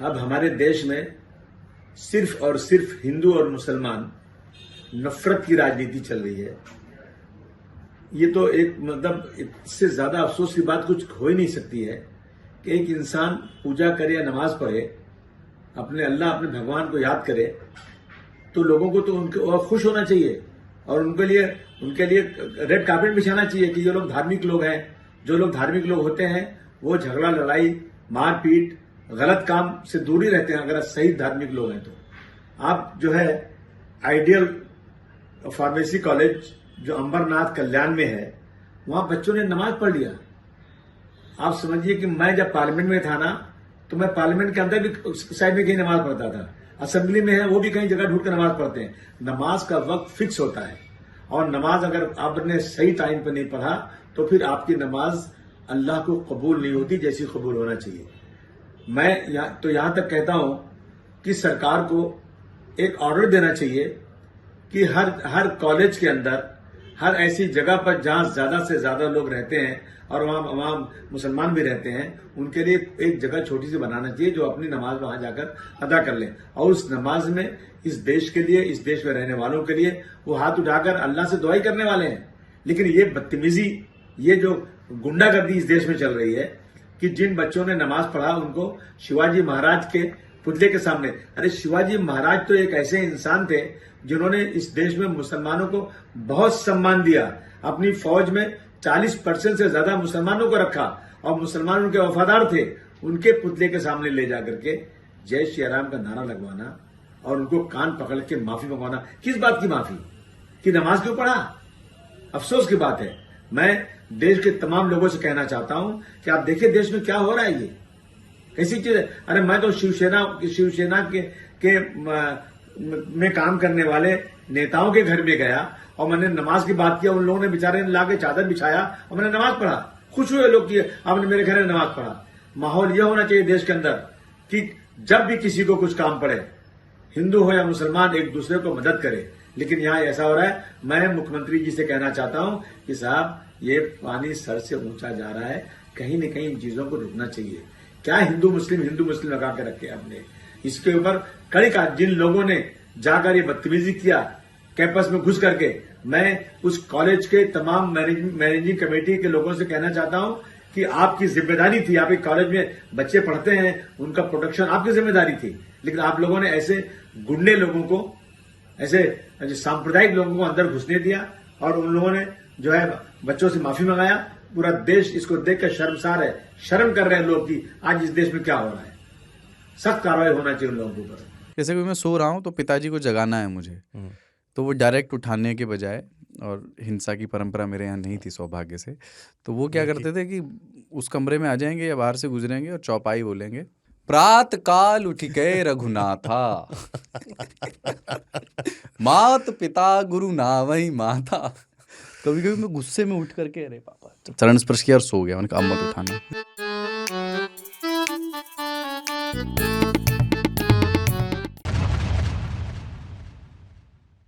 अब हमारे देश में सिर्फ और सिर्फ हिंदू और मुसलमान नफरत की राजनीति चल रही है। ये तो एक मतलब इससे ज्यादा अफसोस की बात कुछ हो ही नहीं सकती है कि एक इंसान पूजा करे या नमाज पढ़े, अपने अल्लाह अपने भगवान को याद करे, तो लोगों को तो उनके और खुश होना चाहिए और उनके लिए रेड कार्पेट बिछाना चाहिए कि ये लोग धार्मिक लोग हैं। जो लोग धार्मिक लोग होते हैं वो झगड़ा, लड़ाई, मारपीट, गलत काम से दूर ही रहते हैं अगर सही धार्मिक लोग हैं तो। आप जो है आइडियल फार्मेसी कॉलेज जो अंबरनाथ कल्याण में है, वहां बच्चों ने नमाज पढ़ लिया। आप समझिए कि मैं जब पार्लियामेंट में था ना, तो मैं पार्लियामेंट के अंदर भी साइड में कहीं नमाज पढ़ता था। असेंबली में है वो भी कहीं जगह ढूंढ कर नमाज पढ़ते हैं। नमाज का वक्त फिक्स होता है और नमाज अगर आपने सही टाइम पर नहीं पढ़ा तो फिर आपकी नमाज अल्लाह को कबूल नहीं होती जैसी कबूल होना चाहिए। मैं यहां तक कहता हूं कि सरकार को एक ऑर्डर देना चाहिए कि हर कॉलेज के अंदर, हर ऐसी जगह पर जहां ज्यादा से ज्यादा लोग रहते हैं और वहां मुसलमान भी रहते हैं, उनके लिए एक जगह छोटी सी बनाना चाहिए जो अपनी नमाज वहां जाकर अदा कर लें। और उस नमाज में इस देश के लिए, इस देश में रहने वालों के लिए वो हाथ उठाकर अल्लाह से दुआई करने वाले हैं। लेकिन ये बदतमीजी, ये जो गुंडागर्दी इस देश में चल रही है कि जिन बच्चों ने नमाज पढ़ा उनको शिवाजी महाराज के पुतले के सामने, अरे शिवाजी महाराज तो एक ऐसे इंसान थे जिन्होंने इस देश में मुसलमानों को बहुत सम्मान दिया। अपनी फौज में 40% से ज्यादा मुसलमानों को रखा और मुसलमान उनके वफादार थे। उनके पुतले के सामने ले जाकर के जय श्री राम का नारा लगवाना और उनको कान पकड़ के माफी मंगवाना, किस बात की माफी? कि नमाज क्यों पढ़ा? अफसोस की बात है। मैं देश के तमाम लोगों से कहना चाहता हूं कि आप देखिए देश में क्या हो रहा है, ये कैसी चीज है। अरे मैं तो शिवसेना के में काम करने वाले नेताओं के घर में गया और मैंने नमाज की बात किया। उन लोगों ने बेचारे ला के चादर बिछाया और मैंने नमाज पढ़ा। खुश हुए लोग कि आपने मेरे घर में नमाज पढ़ा। माहौल यह होना चाहिए देश के अंदर कि जब भी किसी को कुछ काम पड़े, हिंदू हो या मुसलमान, एक दूसरे को मदद करे। लेकिन यहां ऐसा हो रहा है। मैं मुख्यमंत्री जी से कहना चाहता हूं कि साहब, ये पानी सर से ऊंचा जा रहा है, कहीं न कहीं इन चीजों को रुकना चाहिए। क्या हिंदू मुस्लिम लगा के रखे आपने? इसके ऊपर कड़ी का जिन लोगों ने जाकर ये बदतमीजी किया कैंपस में घुस करके, मैं उस कॉलेज के तमाम मैनेजिंग कमेटी के लोगों से कहना चाहता हूं कि आपकी जिम्मेदारी थी, आप एक कॉलेज में बच्चे पढ़ते हैं, उनका प्रोटेक्शन आपकी जिम्मेदारी थी। लेकिन आप लोगों ने ऐसे गुंडे लोगों को, ऐसे सांप्रदायिक लोगों को अंदर घुसने दिया और उन लोगों ने जो है बच्चों से माफी मंगाया। पूरा देश इसको देखकर शर्मसार है, शर्म कर रहे हैं लोग कि आज इस देश में क्या हो रहा है। सख्त कार्रवाई होना चाहिए उन लोगों के ऊपर। जैसे कि मैं सो रहा हूँ तो पिताजी को जगाना है मुझे, तो वो डायरेक्ट उठाने के बजाय, और हिंसा की परंपरा मेरे यहाँ नहीं थी सौभाग्य से, तो वो क्या करते थे कि उस कमरे में आ जाएंगे या बाहर से गुजरेंगे और चौपाई बोलेंगे, प्रात काल उठ के रघुनाथा मात पिता गुरु नावई माता। कभी कभी मैं गुस्से में उठ करके अरे पापा चरण स्पर्श किया और सो गया। मैंने कहा अब मत उठाना।